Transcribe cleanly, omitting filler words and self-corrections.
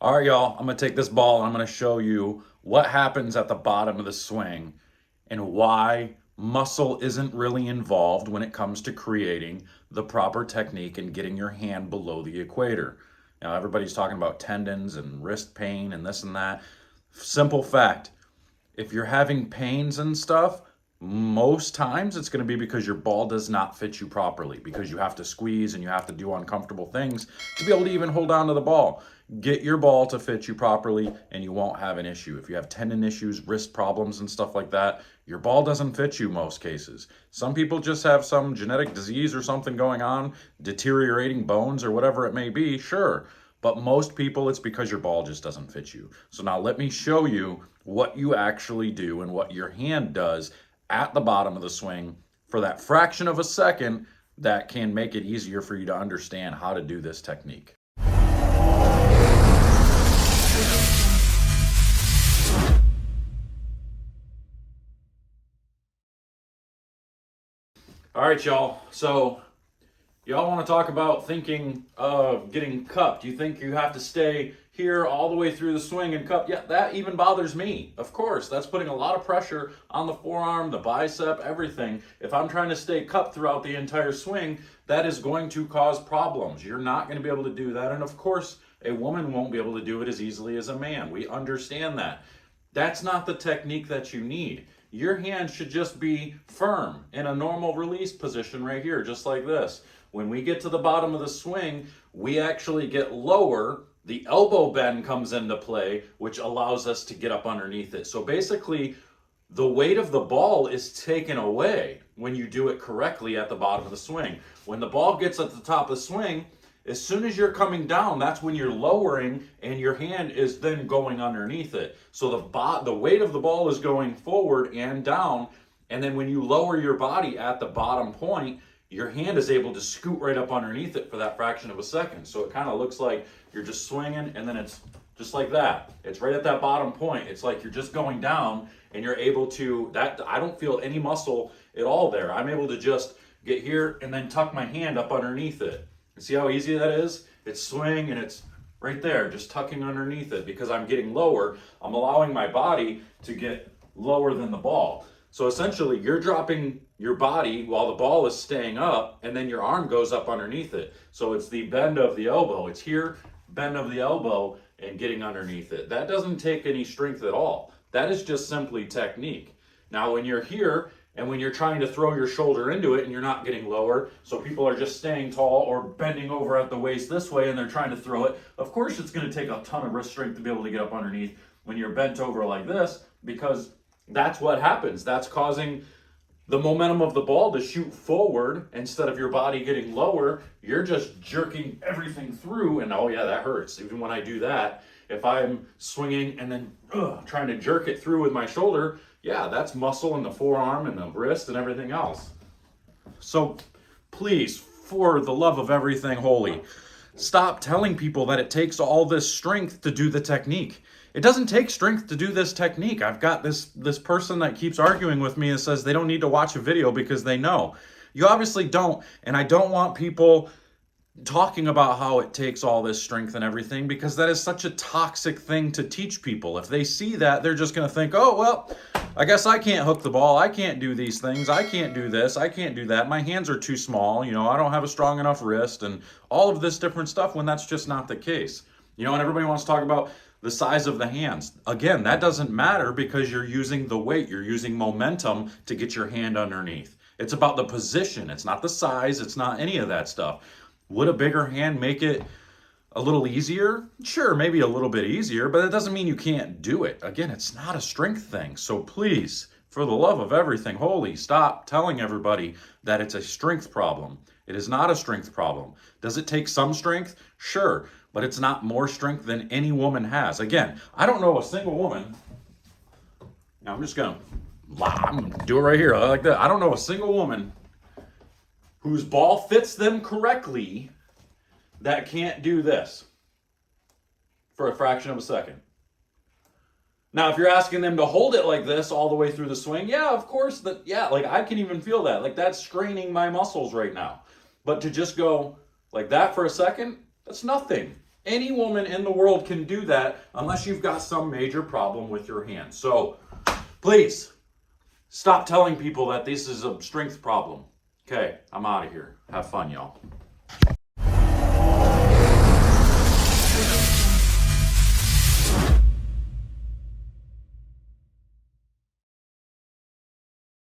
All right, y'all, I'm going to take this ball and I'm going to show you what happens at the bottom of the swing and why muscle isn't really involved when it comes to creating the proper technique and getting your hand below the equator. Now, everybody's talking about tendons and wrist pain and this and that. Simple fact, if you're having pains and stuff, most times it's going to be because your ball does not fit you properly, because you have to squeeze and you have to do uncomfortable things to be able to even hold on to the ball. Get your ball to fit you properly and you won't have an issue. If you have tendon issues, wrist problems and stuff like that, your ball doesn't fit you most cases. Some people just have some genetic disease or something going on, deteriorating bones or whatever it may be, sure. But most people, it's because your ball just doesn't fit you. So now let me show you what you actually do and what your hand does at the bottom of the swing for that fraction of a second that can make it easier for you to understand how to do this technique. All right, y'all. So y'all want to talk about thinking of getting cupped. You think you have to stay here all the way through the swing and cup? Yeah, that even bothers me. Of course, that's putting a lot of pressure on the forearm, the bicep, everything. If I'm trying to stay cupped throughout the entire swing, that is going to cause problems. You're not going to be able to do that. And of course, a woman won't be able to do it as easily as a man. We understand that. That's not the technique that you need. Your hand should just be firm in a normal release position right here, just like this. When we get to the bottom of the swing, we actually get lower. The elbow bend comes into play, which allows us to get up underneath it. So basically, the weight of the ball is taken away when you do it correctly at the bottom of the swing. When the ball gets at the top of the swing, as soon as you're coming down, that's when you're lowering and your hand is then going underneath it. So the weight of the ball is going forward and down. And then when you lower your body at the bottom point, your hand is able to scoot right up underneath it for that fraction of a second. So it kind of looks like you're just swinging and then it's just like that. It's right at that bottom point. It's like you're just going down and you're able to, I don't feel any muscle at all there. I'm able to just get here and then tuck my hand up underneath it. And see how easy that is? It's swing and it's right there, just tucking underneath it because I'm getting lower. I'm allowing my body to get lower than the ball. So essentially, you're dropping your body while the ball is staying up, and then your arm goes up underneath it. So it's the bend of the elbow. It's here, bend of the elbow, and getting underneath it. That doesn't take any strength at all. That is just simply technique. Now, when you're here, and when you're trying to throw your shoulder into it and you're not getting lower, so people are just staying tall or bending over at the waist this way and they're trying to throw it, of course it's going to take a ton of wrist strength to be able to get up underneath when you're bent over like this, because that's what happens. That's causing the momentum of the ball to shoot forward instead of your body getting lower. You're just jerking everything through, and oh yeah, that hurts. Even when I do that, if I'm swinging and then trying to jerk it through with my shoulder, yeah, that's muscle in the forearm and the wrist and everything else. So please, for the love of everything holy, stop telling people that it takes all this strength to do the technique. It doesn't take strength to do this technique. I've got this person that keeps arguing with me and says they don't need to watch a video because they know. You obviously don't, and I don't want people talking about how it takes all this strength and everything, because that is such a toxic thing to teach people. If they see that, they're just going to think, oh, well, I guess I can't hook the ball. I can't do these things. I can't do this. I can't do that. My hands are too small. I don't have a strong enough wrist and all of this different stuff, when that's just not the case. And everybody wants to talk about the size of the hands. Again, that doesn't matter because you're using the weight. You're using momentum to get your hand underneath. It's about the position. It's not the size. It's not any of that stuff. Would a bigger hand make it a little easier? Sure, maybe a little bit easier, but it doesn't mean you can't do it. Again, it's not a strength thing. So please, for the love of everything holy, stop telling everybody that it's a strength problem. It is not a strength problem. Does it take some strength? Sure, but it's not more strength than any woman has. Again, I don't know a single woman. Now I'm gonna do it right here. I like that. I don't know a single woman whose ball fits them correctly that can't do this for a fraction of a second. Now, if you're asking them to hold it like this all the way through the swing, yeah, of course, like I can even feel that. Like that's straining my muscles right now. But to just go like that for a second, that's nothing. Any woman in the world can do that unless you've got some major problem with your hands. So please stop telling people that this is a strength problem. Okay, I'm out of here. Have fun, y'all.